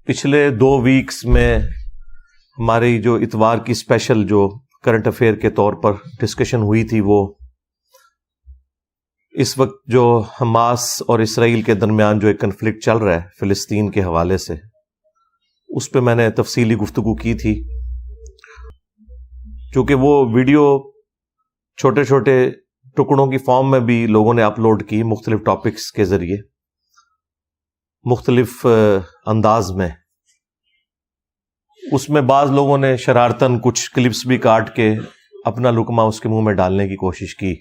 پچھلے 2 ویکس میں ہماری جو اتوار کی اسپیشل جو کرنٹ افیئر کے طور پر ڈسکشن ہوئی تھی، وہ اس وقت جو حماس اور اسرائیل کے درمیان جو ایک کنفلکٹ چل رہا ہے فلسطین کے حوالے سے، اس پہ میں نے تفصیلی گفتگو کی تھی. چونکہ وہ ویڈیو چھوٹے چھوٹے ٹکڑوں کی فارم میں بھی لوگوں نے اپلوڈ کی، مختلف ٹاپکس کے ذریعے، مختلف انداز میں. اس میں بعض لوگوں نے شرارتاً کچھ کلپس بھی کاٹ کے اپنا لقمہ اس کے منہ میں ڈالنے کی کوشش کی.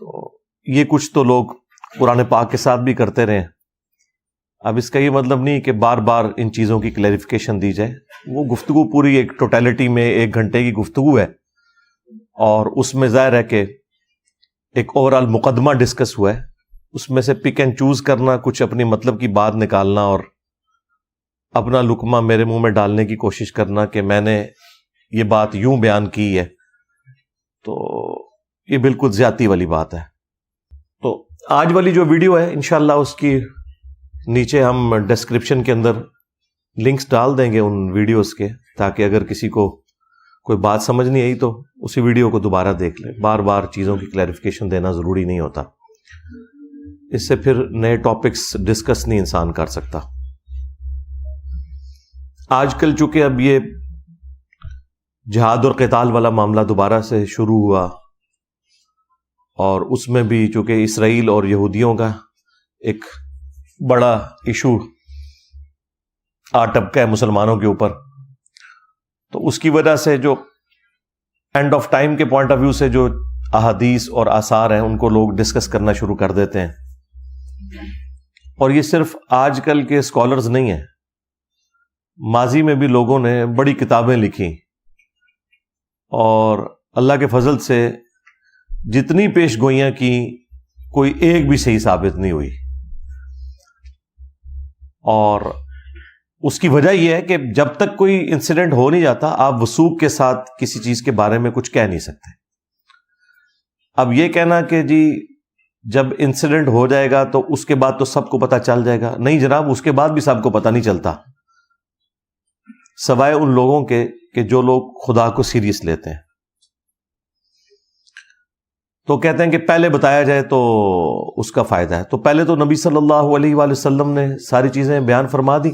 تو یہ کچھ تو لوگ قرآن پاک کے ساتھ بھی کرتے رہے. اب اس کا یہ مطلب نہیں کہ بار بار ان چیزوں کی کلیریفیکیشن دی جائے. وہ گفتگو پوری ایک ٹوٹیلٹی میں 1 گھنٹے کی گفتگو ہے، اور اس میں ظاہر ہے کہ ایک اوورآل مقدمہ ڈسکس ہوا ہے. اس میں سے پک اینڈ چوز کرنا، کچھ اپنی مطلب کی بات نکالنا اور اپنا لقمہ میرے منہ میں ڈالنے کی کوشش کرنا کہ میں نے یہ بات یوں بیان کی ہے، تو یہ بالکل زیادتی والی بات ہے. تو آج والی جو ویڈیو ہے انشاءاللہ اس کی نیچے ہم ڈسکرپشن کے اندر لنکس ڈال دیں گے ان ویڈیوز کے، تاکہ اگر کسی کو کوئی بات سمجھ نہیں آئی تو اسی ویڈیو کو دوبارہ دیکھ لیں. بار بار چیزوں کی کلیریفیکیشن دینا ضروری نہیں ہوتا، اس سے پھر نئے ٹاپکس ڈسکس نہیں انسان کر سکتا. آج کل چونکہ اب یہ جہاد اور قتال والا معاملہ دوبارہ سے شروع ہوا، اور اس میں بھی چونکہ اسرائیل اور یہودیوں کا ایک بڑا ایشو آ ٹپکا ہے مسلمانوں کے اوپر، تو اس کی وجہ سے جو اینڈ آف ٹائم کے پوائنٹ آف ویو سے جو احادیث اور آثار ہیں ان کو لوگ ڈسکس کرنا شروع کر دیتے ہیں. اور یہ صرف آج کل کے اسکالرز نہیں ہیں، ماضی میں بھی لوگوں نے بڑی کتابیں لکھی، اور اللہ کے فضل سے جتنی پیش گوئیاں کی کوئی ایک بھی صحیح ثابت نہیں ہوئی. اور اس کی وجہ یہ ہے کہ جب تک کوئی انسیڈنٹ ہو نہیں جاتا، آپ وثوق کے ساتھ کسی چیز کے بارے میں کچھ کہہ نہیں سکتے. اب یہ کہنا کہ جی جب انسیڈنٹ ہو جائے گا تو اس کے بعد تو سب کو پتہ چل جائے گا، نہیں جناب، اس کے بعد بھی سب کو پتہ نہیں چلتا، سوائے ان لوگوں کے کہ جو لوگ خدا کو سیریس لیتے ہیں. تو کہتے ہیں کہ پہلے بتایا جائے تو اس کا فائدہ ہے. تو پہلے تو نبی صلی اللہ علیہ وآلہ وسلم نے ساری چیزیں بیان فرما دی،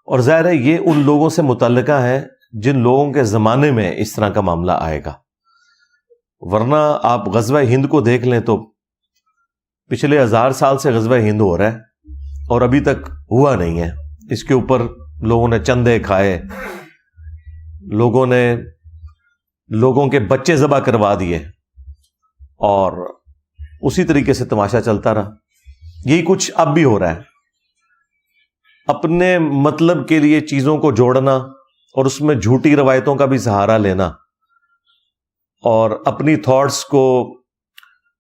اور ظاہر ہے یہ ان لوگوں سے متعلقہ ہے جن لوگوں کے زمانے میں اس طرح کا معاملہ آئے گا. ورنہ آپ غزوہ ہند کو دیکھ لیں تو پچھلے 1000 سال سے غزوہ ہند ہو رہا ہے، اور ابھی تک ہوا نہیں ہے. اس کے اوپر لوگوں نے چندے کھائے، لوگوں نے لوگوں کے بچے ذبح کروا دیے، اور اسی طریقے سے تماشا چلتا رہا. یہی کچھ اب بھی ہو رہا ہے. اپنے مطلب کے لیے چیزوں کو جوڑنا، اور اس میں جھوٹی روایتوں کا بھی سہارا لینا، اور اپنی تھاٹس کو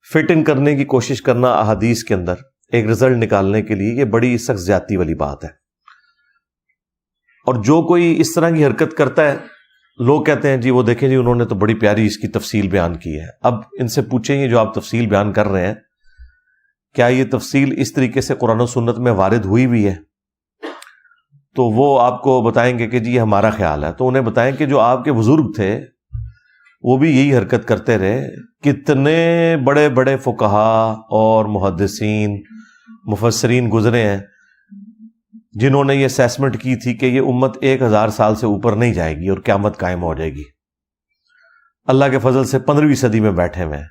فٹ ان کرنے کی کوشش کرنا احادیث کے اندر ایک رزلٹ نکالنے کے لیے، یہ بڑی سخت زیادتی والی بات ہے. اور جو کوئی اس طرح کی حرکت کرتا ہے، لوگ کہتے ہیں جی وہ دیکھیں جی انہوں نے تو بڑی پیاری اس کی تفصیل بیان کی ہے. اب ان سے پوچھیں یہ جو آپ تفصیل بیان کر رہے ہیں، کیا یہ تفصیل اس طریقے سے قرآن و سنت میں وارد ہوئی بھی ہے؟ تو وہ آپ کو بتائیں گے کہ جی یہ ہمارا خیال ہے. تو انہیں بتائیں کہ جو آپ کے بزرگ تھے وہ بھی یہی حرکت کرتے رہے. کتنے بڑے بڑے فقہا اور محدثین، مفسرین گزرے ہیں جنہوں نے یہ اسیسمنٹ کی تھی کہ یہ امت 1000 سال سے اوپر نہیں جائے گی اور قیامت قائم ہو جائے گی. اللہ کے فضل سے 15ویں صدی میں بیٹھے ہوئے ہیں.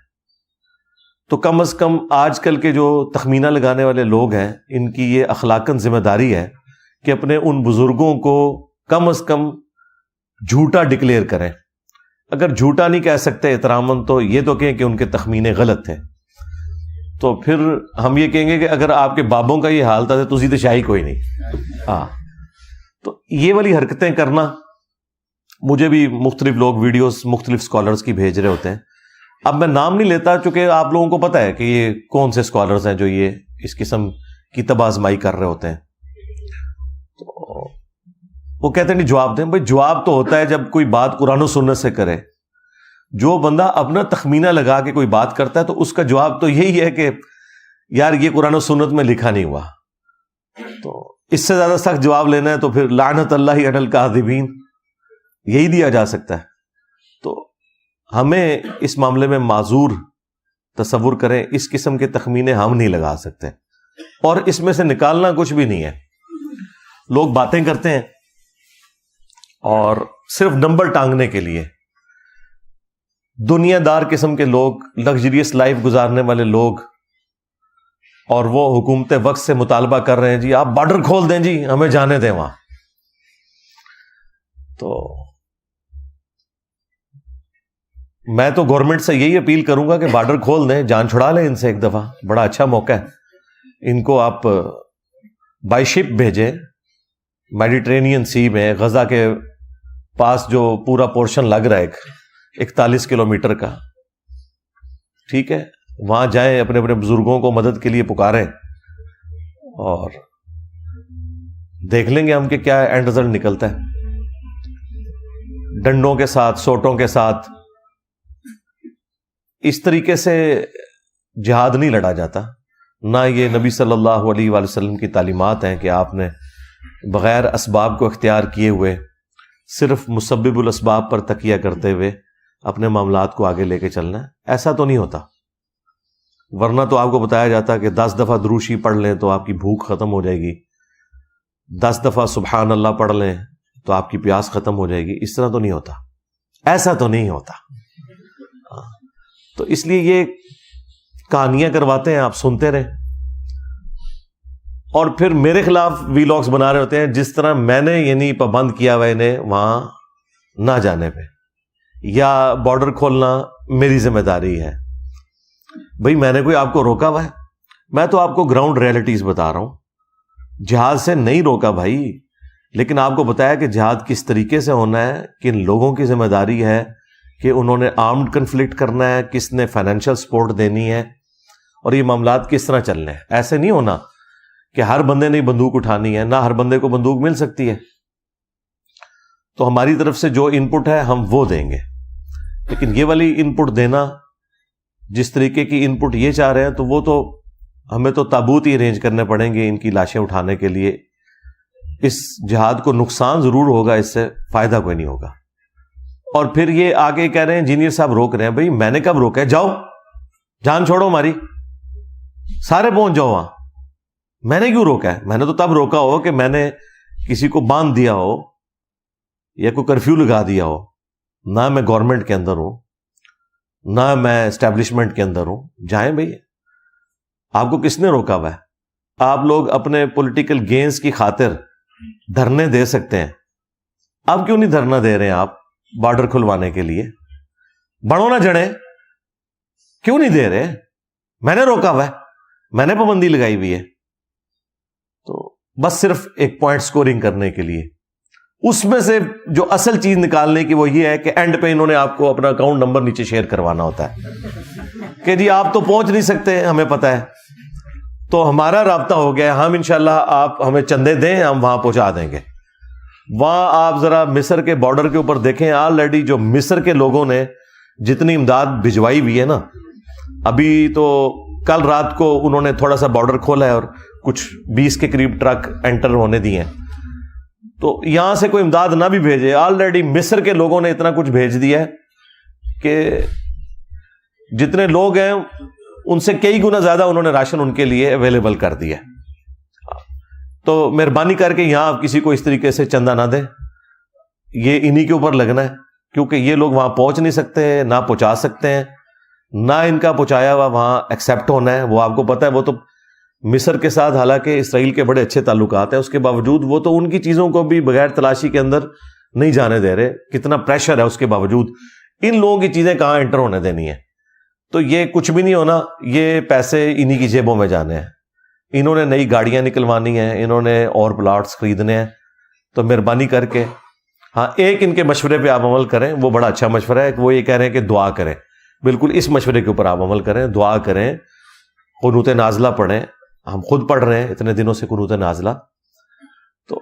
تو کم از کم آج کل کے جو تخمینہ لگانے والے لوگ ہیں، ان کی یہ اخلاقاً ذمہ داری ہے کہ اپنے ان بزرگوں کو کم از کم جھوٹا ڈکلیئر کریں. اگر جھوٹا نہیں کہہ سکتے احتراماً، تو یہ تو کہیں کہ ان کے تخمینے غلط تھے. تو پھر ہم یہ کہیں گے کہ اگر آپ کے بابوں کا یہ حال تھا تو تسی تو شاہی کوئی نہیں. تو یہ والی حرکتیں کرنا، مجھے بھی مختلف لوگ ویڈیوز مختلف اسکالرز کی بھیج رہے ہوتے ہیں. اب میں نام نہیں لیتا چونکہ آپ لوگوں کو پتہ ہے کہ یہ کون سے اسکالرز ہیں جو یہ اس قسم کی تباہ آزمائی کر رہے ہوتے ہیں. تو وہ کہتے ہیں نہیں جواب دیں. بھائی جواب تو ہوتا ہے جب کوئی بات قرآن و سنت سے کرے. جو بندہ اپنا تخمینہ لگا کے کوئی بات کرتا ہے تو اس کا جواب تو یہی ہے کہ یار یہ قرآن و سنت میں لکھا نہیں ہوا. تو اس سے زیادہ سخت جواب لینا ہے تو پھر لعنت اللہ علی الکاذبین یہی دیا جا سکتا ہے. تو ہمیں اس معاملے میں معذور تصور کریں، اس قسم کے تخمینے ہم نہیں لگا سکتے، اور اس میں سے نکالنا کچھ بھی نہیں ہے. لوگ باتیں کرتے ہیں اور صرف نمبر ٹانگنے کے لیے، دنیا دار قسم کے لوگ، لگژریس لائف گزارنے والے لوگ، اور وہ حکومت وقت سے مطالبہ کر رہے ہیں جی آپ بارڈر کھول دیں، جی ہمیں جانے دیں وہاں. تو میں تو گورنمنٹ سے یہی اپیل کروں گا کہ بارڈر کھول دیں، جان چھڑا لیں ان سے ایک دفعہ، بڑا اچھا موقع ہے. ان کو آپ بائی شپ بھیجیں میڈیٹرینین سی میں، غزہ کے پاس جو پورا پورشن لگ رہا ہے 41 کلومیٹر کا، ٹھیک ہے، وہاں جائیں، اپنے اپنے بزرگوں کو مدد کے لیے پکاریں، اور دیکھ لیں گے ہم کہ کیا اینڈ رزلٹ نکلتا ہے. ڈنڈوں کے ساتھ، سوٹوں کے ساتھ اس طریقے سے جہاد نہیں لڑا جاتا. نہ یہ نبی صلی اللہ علیہ وآلہ وسلم کی تعلیمات ہیں کہ آپ نے بغیر اسباب کو اختیار کیے ہوئے، صرف مسبب الاسباب پر تکیہ کرتے ہوئے اپنے معاملات کو آگے لے کے چلنا ہے. ایسا تو نہیں ہوتا، ورنہ تو آپ کو بتایا جاتا کہ 10 دفعہ دروشی پڑھ لیں تو آپ کی بھوک ختم ہو جائے گی، 10 دفعہ سبحان اللہ پڑھ لیں تو آپ کی پیاس ختم ہو جائے گی. اس طرح تو نہیں ہوتا، ایسا تو نہیں ہوتا. تو اس لیے یہ کہانیاں کرواتے ہیں، آپ سنتے رہیں، اور پھر میرے خلاف وی لاگس بنا رہے ہوتے ہیں، جس طرح میں نے یعنی پابند کیا ہوا انہیں وہاں نہ جانے پہ، یا بارڈر کھولنا میری ذمہ داری ہے. بھئی میں نے کوئی آپ کو روکا ہوا ہے؟ میں تو آپ کو گراؤنڈ ریئلٹیز بتا رہا ہوں. جہاد سے نہیں روکا بھائی، لیکن آپ کو بتایا کہ جہاد کس طریقے سے ہونا ہے، کن لوگوں کی ذمہ داری ہے کہ انہوں نے آرمڈ کنفلکٹ کرنا ہے، کس نے فائنینشیل سپورٹ دینی ہے، اور یہ معاملات کس طرح چلنے ہیں. ایسے نہیں ہونا کہ ہر بندے نے بندوق اٹھانی ہے، نہ ہر بندے کو بندوق مل سکتی ہے. تو ہماری طرف سے جو ان پٹ ہے ہم وہ دیں گے، لیکن یہ والی ان پٹ دینا، جس طریقے کی ان پٹ یہ چاہ رہے ہیں، تو وہ تو ہمیں تو تابوت ہی ارینج کرنے پڑیں گے ان کی لاشیں اٹھانے کے لیے. اس جہاد کو نقصان ضرور ہوگا، اس سے فائدہ کوئی نہیں ہوگا. اور پھر یہ آگے کہہ رہے ہیں انجینئر صاحب روک رہے ہیں. بھائی میں نے کب روکا ہے؟ جاؤ، جان چھوڑو ہماری، سارے پہنچ جاؤ وہاں. میں نے کیوں روکا ہے؟ میں نے تو تب روکا ہو کہ میں نے کسی کو باندھ دیا ہو یا کوئی کرفیو لگا دیا ہو. نہ میں گورنمنٹ کے اندر ہوں، نہ میں اسٹیبلشمنٹ کے اندر ہوں. جائیں بھائی، آپ کو کس نے روکا ہوا ہے؟ آپ لوگ اپنے پولیٹیکل گینز کی خاطر دھرنے دے سکتے ہیں، اب کیوں نہیں دھرنا دے رہے ہیں آپ بارڈر کھلوانے کے لیے؟ بڑھو نہ جڑیں، کیوں نہیں دے رہے؟ میں نے روکا ہوا ہے، میں نے پابندی لگائی ہوئی ہے. تو بس صرف ایک پوائنٹ سکورنگ کرنے کے لیے، اس میں سے جو اصل چیز نکالنے کی وہ یہ ہے کہ اینڈ پہ انہوں نے آپ کو اپنا اکاؤنٹ نمبر نیچے شیئر کروانا ہوتا ہے کہ جی آپ تو پہنچ نہیں سکتے، ہمیں پتہ ہے، تو ہمارا رابطہ ہو گیا، ہم انشاءاللہ آپ ہمیں چندے دیں، ہم وہاں پہنچا دیں گے. وہاں آپ ذرا مصر کے بارڈر کے اوپر دیکھیں، آلریڈی جو مصر کے لوگوں نے جتنی امداد بھجوائی ہوئی ہے نا، ابھی تو کل رات کو انہوں نے تھوڑا سا بارڈر کھولا ہے اور کچھ 20 کے قریب ٹرک انٹر ہونے دیے ہیں. تو یہاں سے کوئی امداد نہ بھی بھیجے، آلریڈی مصر کے لوگوں نے اتنا کچھ بھیج دیا ہے کہ جتنے لوگ ہیں ان سے کئی گنا زیادہ انہوں نے راشن ان کے لیے اویلیبل کر دیا. تو مہربانی کر کے یہاں آپ کسی کو اس طریقے سے چندہ نہ دیں، یہ انہی کے اوپر لگنا ہے، کیونکہ یہ لوگ وہاں پہنچ نہیں سکتے ہیں، نہ پہنچا سکتے ہیں، نہ ان کا پہنچایا ہوا وہاں ایکسیپٹ ہونا ہے. وہ آپ کو پتہ ہے، وہ تو مصر کے ساتھ حالانکہ اسرائیل کے بڑے اچھے تعلقات ہیں، اس کے باوجود وہ تو ان کی چیزوں کو بھی بغیر تلاشی کے اندر نہیں جانے دے رہے. کتنا پریشر ہے، اس کے باوجود ان لوگوں کی چیزیں کہاں انٹر ہونے دینی ہے. تو یہ کچھ بھی نہیں ہونا، یہ پیسے انہی کی جیبوں میں جانے ہیں. انہوں نے نئی گاڑیاں نکلوانی ہیں، انہوں نے اور پلاٹس خریدنے ہیں. تو مہربانی کر کے ہاں ایک ان کے مشورے پہ آپ عمل کریں، وہ بڑا اچھا مشورہ ہے. وہ یہ کہہ رہے ہیں کہ دعا کریں، بالکل اس مشورے کے اوپر آپ عمل کریں، دعا کریں، قنوت نازلہ پڑھیں. ہم خود پڑھ رہے ہیں اتنے دنوں سے قنوت نازلہ. تو